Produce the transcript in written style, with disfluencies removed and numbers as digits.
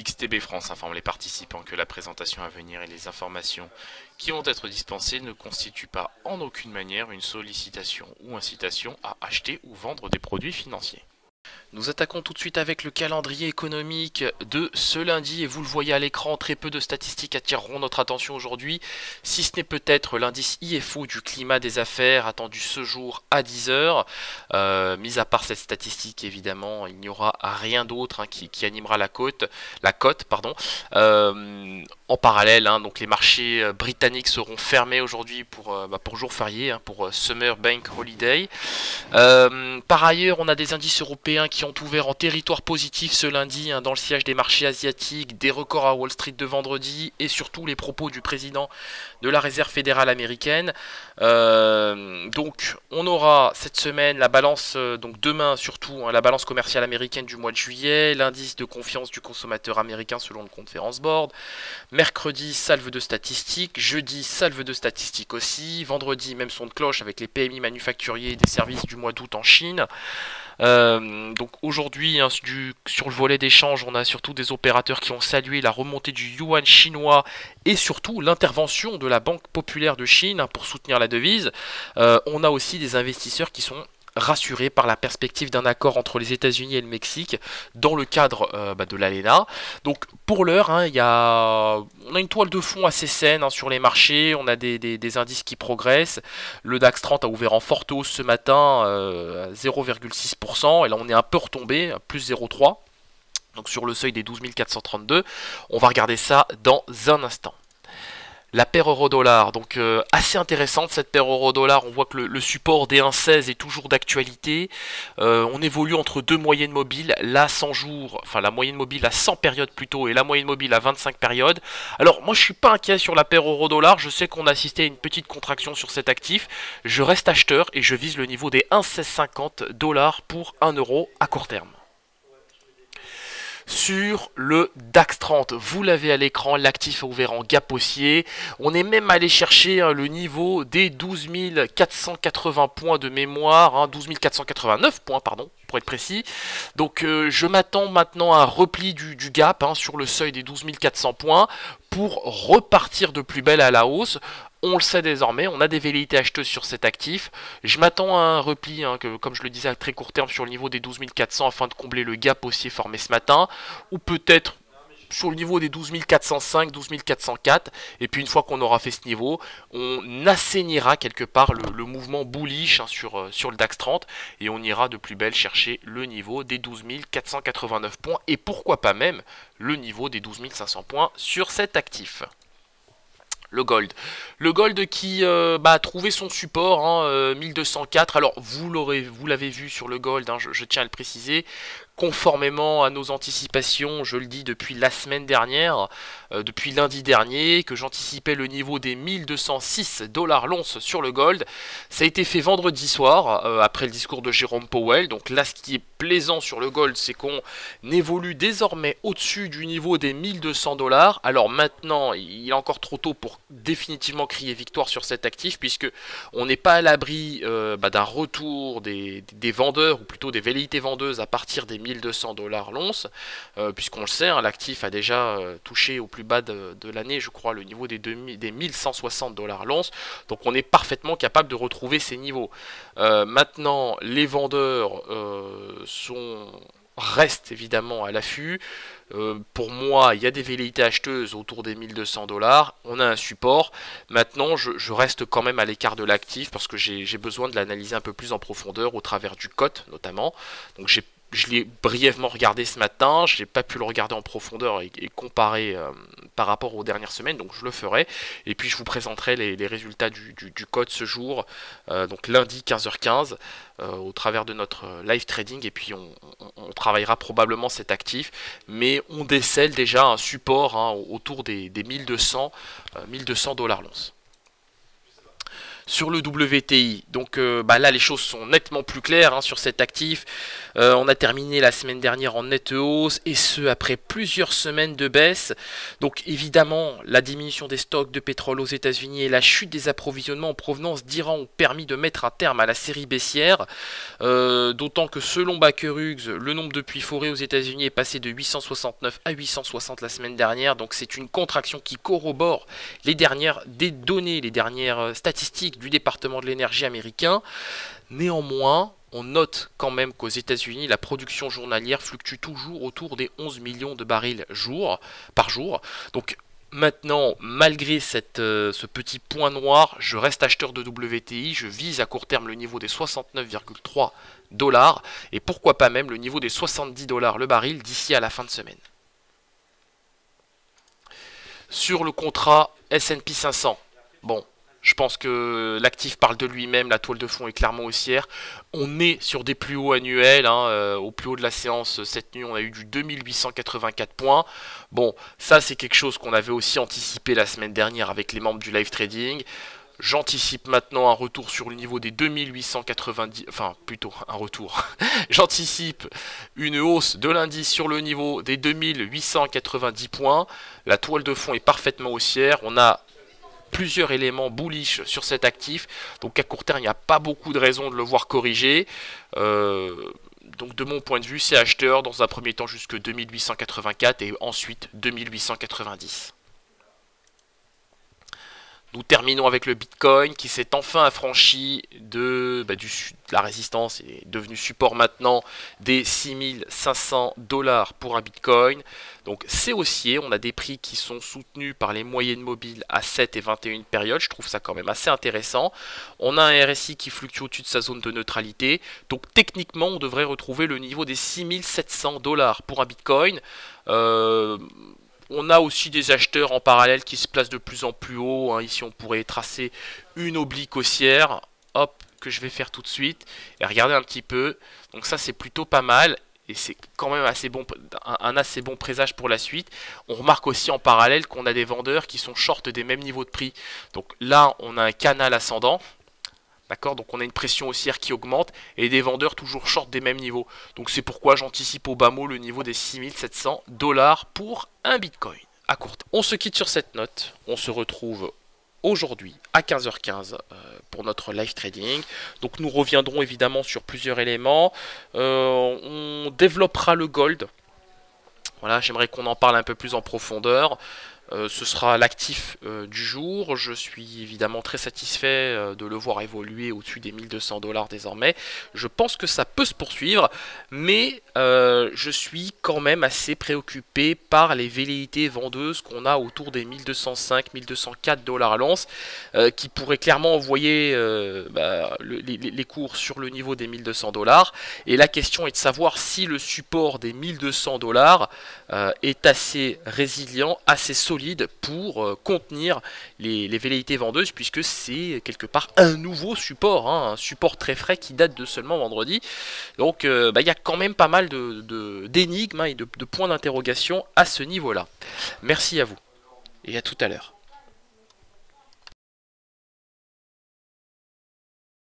XTB France informe les participants que la présentation à venir et les informations qui vont être dispensées ne constituent pas en aucune manière une sollicitation ou incitation à acheter ou vendre des produits financiers. Nous attaquons tout de suite avec le calendrier économique de ce lundi et vous le voyez à l'écran, très peu de statistiques attireront notre attention aujourd'hui, si ce n'est peut-être l'indice IFO du climat des affaires attendu ce jour à 10h. Mis à part cette statistique, évidemment, il n'y aura rien d'autre qui animera la cote. Pardon. En parallèle, donc les marchés britanniques seront fermés aujourd'hui pour jour férié, pour Summer Bank Holiday. Par ailleurs, on a des indices européens qui ont ouvert en territoire positif ce lundi dans le sillage des marchés asiatiques, des records à Wall Street de vendredi et surtout les propos du président de la Réserve fédérale américaine. Donc on aura cette semaine la balance, donc demain surtout, la balance commerciale américaine du mois de juillet, l'indice de confiance du consommateur américain selon le Conference Board, mercredi salve de statistiques, jeudi salve de statistiques aussi, vendredi même son de cloche avec les PMI manufacturiers et des services du mois d'août en Chine. Donc aujourd'hui, sur le volet d'échange, on a surtout des opérateurs qui ont salué la remontée du yuan chinois et surtout l'intervention de la Banque populaire de Chine pour soutenir la devise. On a aussi des investisseurs qui sont rassurés par la perspective d'un accord entre les États-Unis et le Mexique dans le cadre de l'ALENA. Donc pour l'heure, on a une toile de fond assez saine sur les marchés, on a des indices qui progressent. Le DAX 30 a ouvert en forte hausse ce matin, 0,6%, et là on est un peu retombé, plus 0,3%. Donc sur le seuil des 12 432, on va regarder ça dans un instant. La paire euro-dollar, donc assez intéressante cette paire euro-dollar, on voit que le support des 1,16 est toujours d'actualité. On évolue entre deux moyennes mobiles, la 100 jours, enfin la moyenne mobile à 100 périodes plutôt et la moyenne mobile à 25 périodes. Alors moi je suis pas inquiet sur la paire euro-dollar, je sais qu'on a assisté à une petite contraction sur cet actif. Je reste acheteur et je vise le niveau des 1,1650 $ pour 1 euro à court terme. Sur le DAX 30, vous l'avez à l'écran, l'actif a ouvert en gap haussier. On est même allé chercher le niveau des 12 480 points de mémoire, 12 489 points, pardon, pour être précis. Donc je m'attends maintenant à un repli du gap sur le seuil des 12 400 points pour repartir de plus belle à la hausse. On le sait désormais, on a des velléités acheteuses sur cet actif. Je m'attends à un repli, comme je le disais, à très court terme sur le niveau des 12 400 afin de combler le gap haussier formé ce matin. Ou peut-être sur le niveau des 12 405, 12 404. Et puis une fois qu'on aura fait ce niveau, on assainira quelque part le mouvement bullish sur le DAX 30. Et on ira de plus belle chercher le niveau des 12 489 points. Et pourquoi pas même le niveau des 12 500 points sur cet actif. Le gold qui a trouvé son support, 1204. Alors vous l'avez vu sur le gold, je tiens à le préciser. Conformément à nos anticipations, je le dis depuis la semaine dernière, depuis lundi dernier, que j'anticipais le niveau des 1206 $ l'once sur le gold. Ça a été fait vendredi soir, après le discours de Jérôme Powell. Donc là, ce qui est plaisant sur le gold, c'est qu'on évolue désormais au-dessus du niveau des 1200 $. Alors maintenant, il est encore trop tôt pour définitivement crier victoire sur cet actif, puisque on n'est pas à l'abri d'un retour des vendeurs, ou plutôt des velléités vendeuses à partir des 1200 $ l'once, puisqu'on le sait, l'actif a déjà touché au plus bas de l'année, je crois, le niveau des 1160 $ l'once, donc on est parfaitement capable de retrouver ces niveaux. Maintenant, les vendeurs restent évidemment à l'affût. Pour moi, il y a des velléités acheteuses autour des 1200 $. On a un support. Maintenant, je reste quand même à l'écart de l'actif parce que j'ai besoin de l'analyser un peu plus en profondeur au travers du COT notamment. Donc je l'ai brièvement regardé ce matin, je n'ai pas pu le regarder en profondeur et comparer par rapport aux dernières semaines, donc je le ferai. Et puis je vous présenterai les résultats du code ce jour, donc lundi 15h15, au travers de notre live trading. Et puis on travaillera probablement cet actif, mais on décèle déjà un support autour des 1200 $ l'once. Sur le WTI, donc là les choses sont nettement plus claires hein, sur cet actif. On a terminé la semaine dernière en nette hausse et ce après plusieurs semaines de baisse. Donc évidemment la diminution des stocks de pétrole aux États-Unis et la chute des approvisionnements en provenance d'Iran ont permis de mettre un terme à la série baissière. D'autant que selon Baker Hughes, le nombre de puits forés aux États-Unis est passé de 869 à 860 la semaine dernière. Donc c'est une contraction qui corrobore les dernières statistiques du département de l'énergie américain. Néanmoins, on note quand même qu'aux États-Unis, la production journalière fluctue toujours autour des 11 millions de barils par jour. Donc maintenant, malgré ce petit point noir, je reste acheteur de WTI. Je vise à court terme le niveau des 69,3 $ et pourquoi pas même le niveau des 70 $ le baril d'ici à la fin de semaine. Sur le contrat S&P 500, bon, je pense que l'actif parle de lui-même, la toile de fond est clairement haussière. On est sur des plus hauts annuels, hein, au plus haut de la séance cette nuit on a eu du 2884 points. Bon, ça c'est quelque chose qu'on avait aussi anticipé la semaine dernière avec les membres du live trading. J'anticipe maintenant un retour sur le niveau des 2890, enfin plutôt un retour. J'anticipe une hausse de l'indice sur le niveau des 2890 points. La toile de fond est parfaitement haussière. On a plusieurs éléments bullish sur cet actif. Donc à court terme, il n'y a pas beaucoup de raisons de le voir corriger. Donc de mon point de vue, c'est acheteur dans un premier temps jusque 2884 et ensuite 2890. Nous terminons avec le Bitcoin qui s'est enfin affranchi de la résistance et est devenu support maintenant des 6500 $ pour un Bitcoin. Donc c'est haussier, on a des prix qui sont soutenus par les moyennes mobiles à 7 et 21 périodes, je trouve ça quand même assez intéressant. On a un RSI qui fluctue au-dessus de sa zone de neutralité, donc techniquement on devrait retrouver le niveau des 6700 $ pour un Bitcoin. On a aussi des acheteurs en parallèle qui se placent de plus en plus haut. Hein. Ici, on pourrait tracer une oblique haussière. Hop, que je vais faire tout de suite. Et regardez un petit peu. Donc ça, c'est plutôt pas mal. Et c'est quand même assez bon, un assez bon présage pour la suite. On remarque aussi en parallèle qu'on a des vendeurs qui sont short des mêmes niveaux de prix. Donc là, on a un canal ascendant. D'accord, donc on a une pression haussière qui augmente et des vendeurs toujours short des mêmes niveaux. Donc c'est pourquoi j'anticipe au bas mot le niveau des 6700 $ pour un Bitcoin à court terme. On se quitte sur cette note. On se retrouve aujourd'hui à 15h15 pour notre live trading. Donc nous reviendrons évidemment sur plusieurs éléments. On développera le gold. Voilà, j'aimerais qu'on en parle un peu plus en profondeur. Ce sera l'actif du jour. Je suis évidemment très satisfait de le voir évoluer au-dessus des 1200 $ désormais. Je pense que ça peut se poursuivre, mais je suis quand même assez préoccupé par les velléités vendeuses qu'on a autour des 1205-1204 $ l'once, qui pourraient clairement envoyer les cours sur le niveau des 1200 $. Et la question est de savoir si le support des 1200 $ est assez résilient, assez solide pour contenir les velléités vendeuses, puisque c'est quelque part un nouveau support, hein, un support très frais qui date de seulement vendredi. Donc il y a quand même pas mal d'énigmes et de points d'interrogation à ce niveau-là. Merci à vous et à tout à l'heure.